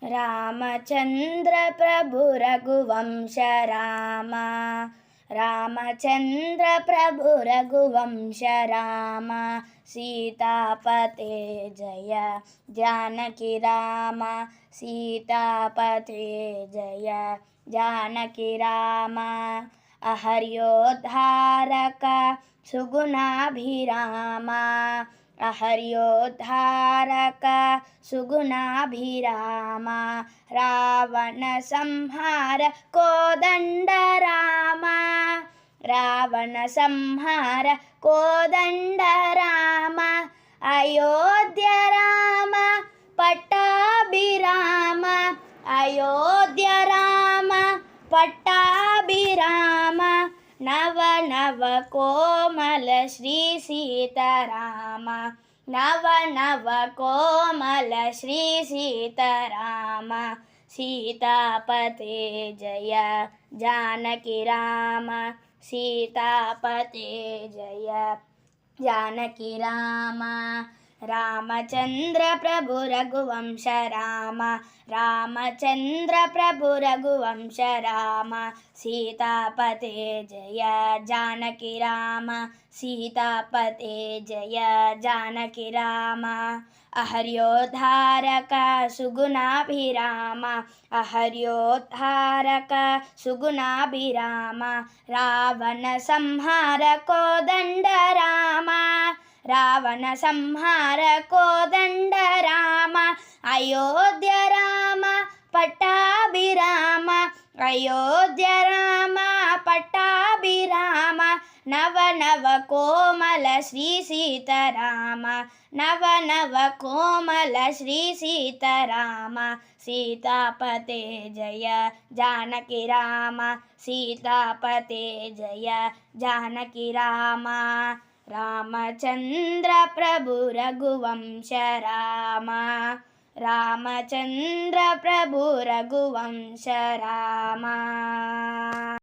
रामचन्द्र प्रभु रघुवंश राम। रामचन्द्र प्रभु रघुवंश राम। सीतापते जय जानकी राम। सीतापते जय जानकी राम। अहर्योद्धारक सुगुणाभिराम। अहर्योद्धारक सुगुणाभिराम। रावण संहार कोदंड राम। रावण संहार कोदंड राम। अयोध्य राम पट्टाभिराम। अयोध्य राम पट्टाभिराम। नव नव कोमल श्री सीताराम। नव नव कोमल श्री सीताराम। सीतापते जय जानकी राम। सीतापते जय जानकी राम। रामचन्द्र प्रभु रघुवंश राम। रामचन्द्र प्रभु रघुवंश राम। सीतापते जय जानकी राम। सीतापते जय जानकी राम। अहर्योद्धारक सुगुणाभिराम। अहर्योद्धारक सुगुणाभिराम। रावण संहार कोदंड राम। रावण संहार कोदंड राम। अयोध्य राम पट्टाभिराम। अयोध्य राम पट्टाभिराम। नव नव कोमल श्री सीताराम। नव नव कोमल श्री सीताराम। सीतापते जय जानकी राम। सीतापते जय जानकी राम। रामचन्द्र प्रभु रघुवंश राम। रामचन्द्र प्रभु रघुवंश राम।